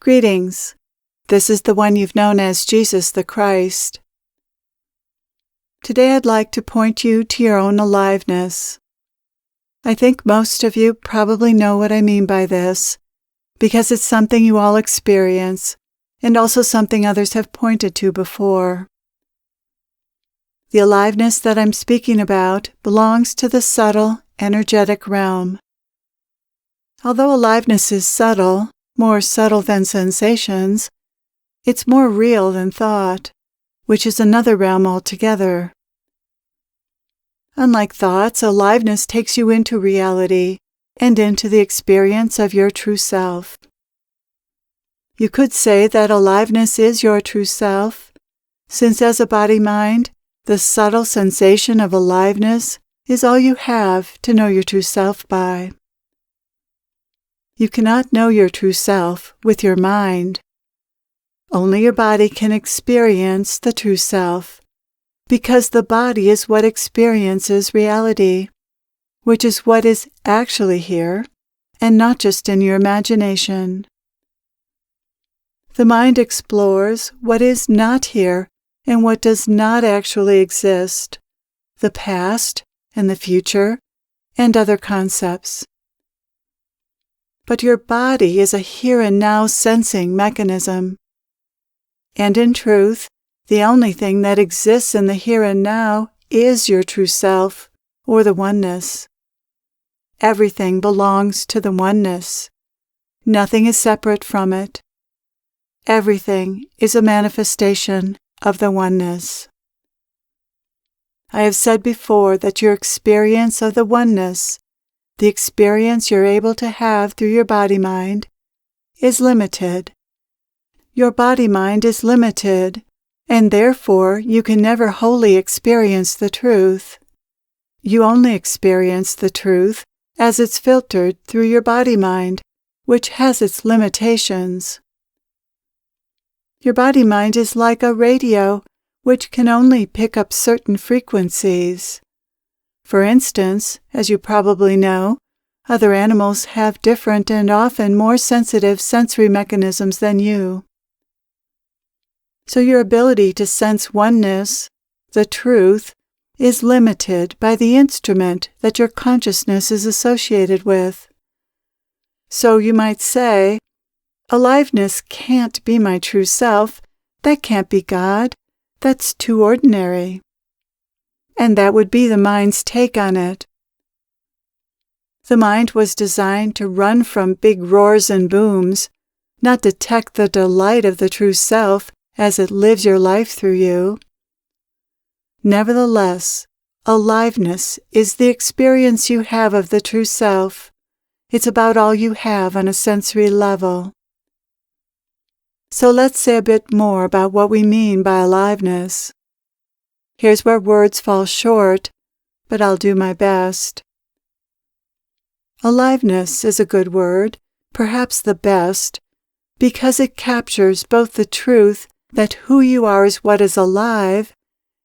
Greetings. This is the one you've known as Jesus the Christ. Today I'd like to point you to your own aliveness. I think most of you probably know what I mean by this, because it's something you all experience, and also something others have pointed to before. The aliveness that I'm speaking about belongs to the subtle, energetic realm. Although aliveness is subtle, more subtle than sensations, it's more real than thought, which is another realm altogether. Unlike thoughts, aliveness takes you into reality and into the experience of your true self. You could say that aliveness is your true self, since as a body-mind, the subtle sensation of aliveness is all you have to know your true self by. You cannot know your true self with your mind. Only your body can experience the true self, because the body is what experiences reality, which is what is actually here, and not just in your imagination. The mind explores what is not here and what does not actually exist, the past and the future, and other concepts. But your body is a here and now sensing mechanism. And in truth, the only thing that exists in the here and now is your true self, or the oneness. Everything belongs to the oneness. Nothing is separate from it. Everything is a manifestation of the oneness. I have said before that your experience of the oneness, the experience you're able to have through your body-mind, is limited. Your body-mind is limited, and therefore you can never wholly experience the truth. You only experience the truth as it's filtered through your body-mind, which has its limitations. Your body-mind is like a radio, which can only pick up certain frequencies. For instance, as you probably know, other animals have different and often more sensitive sensory mechanisms than you. So your ability to sense oneness, the truth, is limited by the instrument that your consciousness is associated with. So you might say, aliveness can't be my true self, that can't be God, that's too ordinary. And that would be the mind's take on it. The mind was designed to run from big roars and booms, not detect the delight of the true self as it lives your life through you. Nevertheless, aliveness is the experience you have of the true self. It's about all you have on a sensory level. So let's say a bit more about what we mean by aliveness. Here's where words fall short, but I'll do my best. Aliveness is a good word, perhaps the best, because it captures both the truth that who you are is what is alive,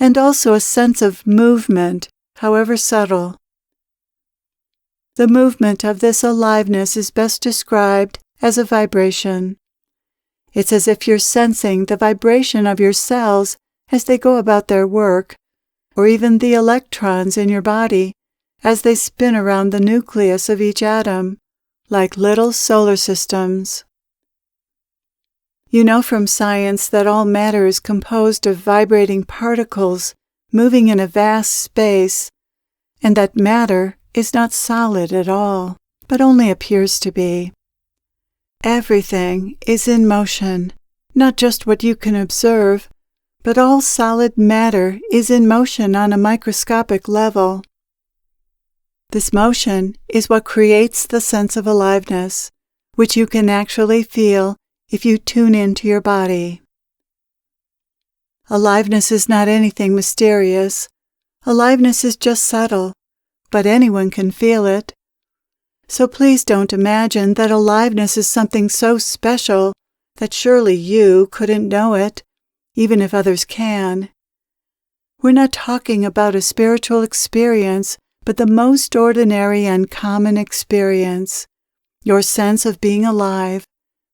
and also a sense of movement, however subtle. The movement of this aliveness is best described as a vibration. It's as if you're sensing the vibration of your cells as they go about their work, or even the electrons in your body as they spin around the nucleus of each atom, like little solar systems. You know from science that all matter is composed of vibrating particles moving in a vast space, and that matter is not solid at all, but only appears to be. Everything is in motion, not just what you can observe, but all solid matter is in motion on a microscopic level. This motion is what creates the sense of aliveness, which you can actually feel if you tune into your body. Aliveness is not anything mysterious. Aliveness is just subtle, but anyone can feel it. So please don't imagine that aliveness is something so special that surely you couldn't know it, even if others can. We're not talking about a spiritual experience, but the most ordinary and common experience, your sense of being alive,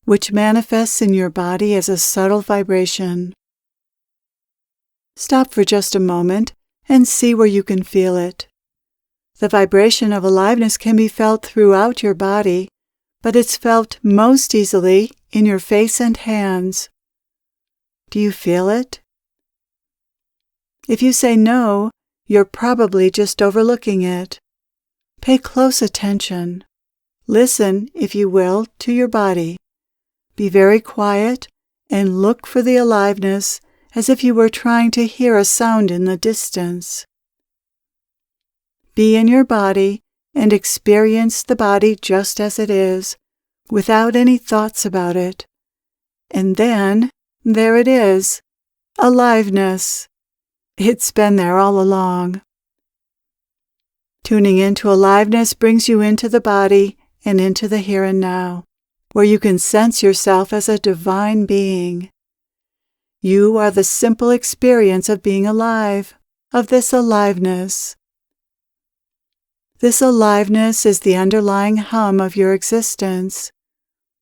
which manifests in your body as a subtle vibration. Stop for just a moment and see where you can feel it. The vibration of aliveness can be felt throughout your body, but it's felt most easily in your face and hands. Do you feel it? If you say no, you're probably just overlooking it. Pay close attention. Listen, if you will, to your body. Be very quiet and look for the aliveness as if you were trying to hear a sound in the distance. Be in your body and experience the body just as it is, without any thoughts about it. And then, there it is, aliveness. It's been there all along. Tuning into aliveness brings you into the body and into the here and now, where you can sense yourself as a divine being. You are the simple experience of being alive, of this aliveness. This aliveness is the underlying hum of your existence.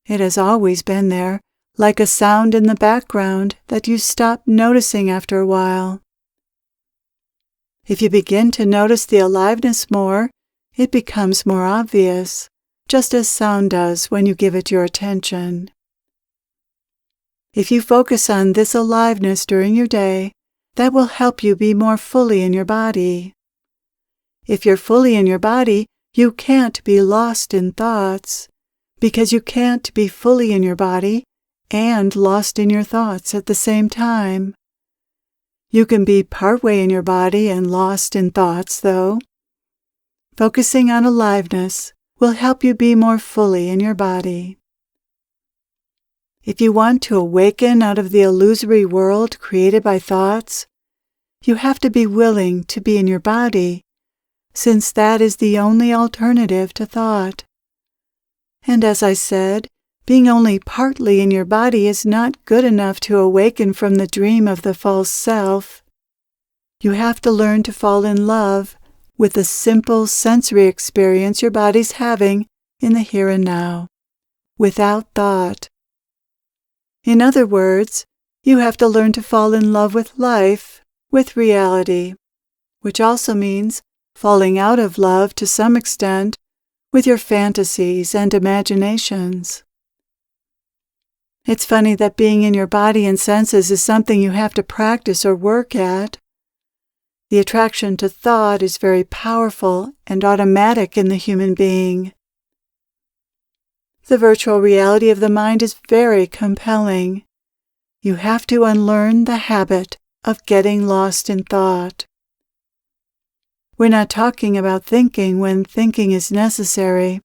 It has always been there, like a sound in the background that you stop noticing after a while. If you begin to notice the aliveness more, it becomes more obvious, just as sound does when you give it your attention. If you focus on this aliveness during your day, that will help you be more fully in your body. If you're fully in your body, you can't be lost in thoughts, because you can't be fully in your body and lost in your thoughts at the same time. You can be partway in your body and lost in thoughts, though. Focusing on aliveness will help you be more fully in your body. If you want to awaken out of the illusory world created by thoughts, you have to be willing to be in your body, since that is the only alternative to thought. And as I said, being only partly in your body is not good enough to awaken from the dream of the false self. You have to learn to fall in love with the simple sensory experience your body's having in the here and now, without thought. In other words, you have to learn to fall in love with life, with reality, which also means falling out of love to some extent with your fantasies and imaginations. It's funny that being in your body and senses is something you have to practice or work at. The attraction to thought is very powerful and automatic in the human being. The virtual reality of the mind is very compelling. You have to unlearn the habit of getting lost in thought. We're not talking about thinking when thinking is necessary,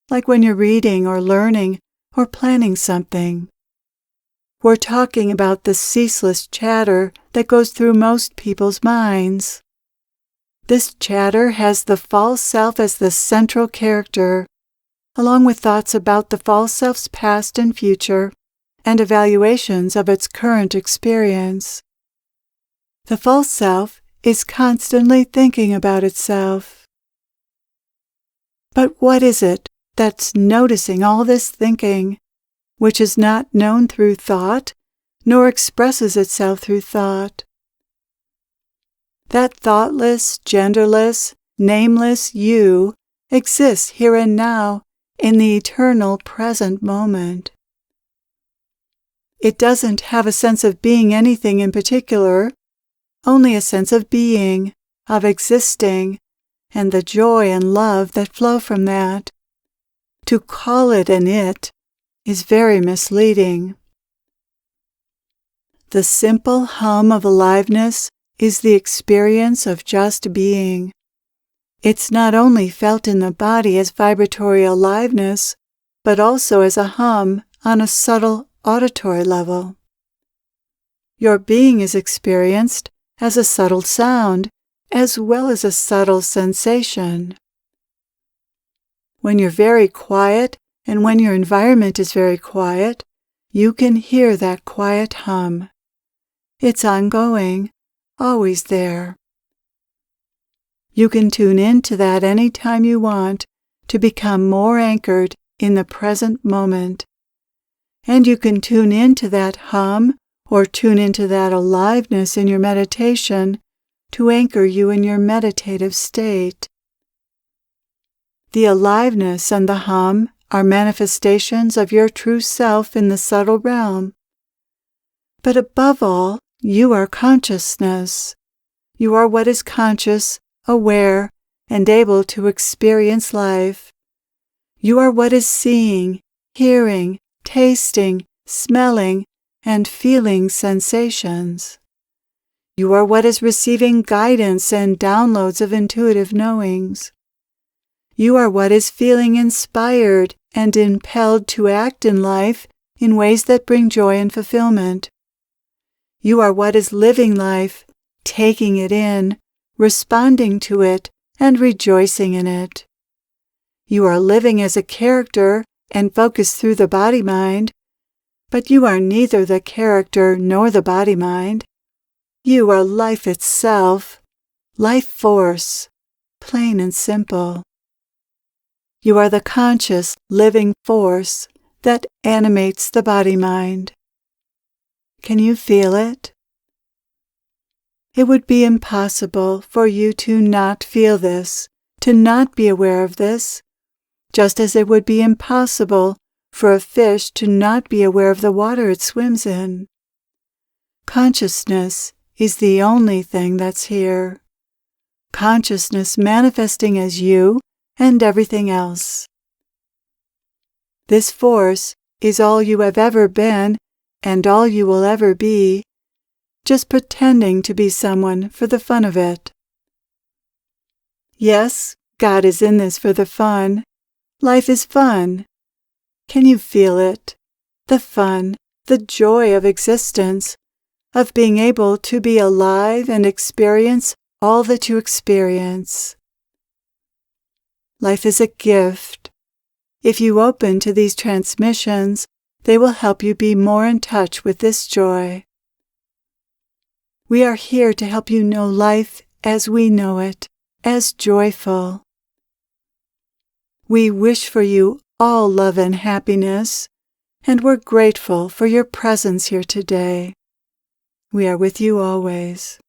like when you're reading or learning or planning something. We're talking about the ceaseless chatter that goes through most people's minds. This chatter has the false self as the central character, along with thoughts about the false self's past and future, and evaluations of its current experience. The false self is constantly thinking about itself. But what is it that's noticing all this thinking, which is not known through thought, nor expresses itself through thought? That thoughtless, genderless, nameless you exists here and now in the eternal present moment. It doesn't have a sense of being anything in particular, only a sense of being, of existing, and the joy and love that flow from that. To call it an it is very misleading. The simple hum of aliveness is the experience of just being. It's not only felt in the body as vibratory aliveness, but also as a hum on a subtle auditory level. Your being is experienced as a subtle sound, as well as a subtle sensation. When you're very quiet, and when your environment is very quiet, you can hear that quiet hum. It's ongoing, always there. You can tune in to that any time you want to become more anchored in the present moment. And you can tune into that hum or tune into that aliveness in your meditation to anchor you in your meditative state. The aliveness and the hum are manifestations of your true self in the subtle realm. But above all, you are consciousness. You are what is conscious, aware, and able to experience life. You are what is seeing, hearing, tasting, smelling, and feeling sensations. You are what is receiving guidance and downloads of intuitive knowings. You are what is feeling inspired and impelled to act in life in ways that bring joy and fulfillment. You are what is living life, taking it in, responding to it, and rejoicing in it. You are living as a character and focused through the body-mind, but you are neither the character nor the body-mind. You are life itself, life force, plain and simple. You are the conscious, living force that animates the body-mind. Can you feel it? It would be impossible for you to not feel this, to not be aware of this, just as it would be impossible for a fish to not be aware of the water it swims in. Consciousness is the only thing that's here. Consciousness manifesting as you and everything else. This force is all you have ever been and all you will ever be, just pretending to be someone for the fun of it. Yes, God is in this for the fun. Life is fun. Can you feel it? The fun, the joy of existence, of being able to be alive and experience all that you experience. Life is a gift. If you open to these transmissions, they will help you be more in touch with this joy. We are here to help you know life as we know it, as joyful. We wish for you all love and happiness, and we're grateful for your presence here today. We are with you always.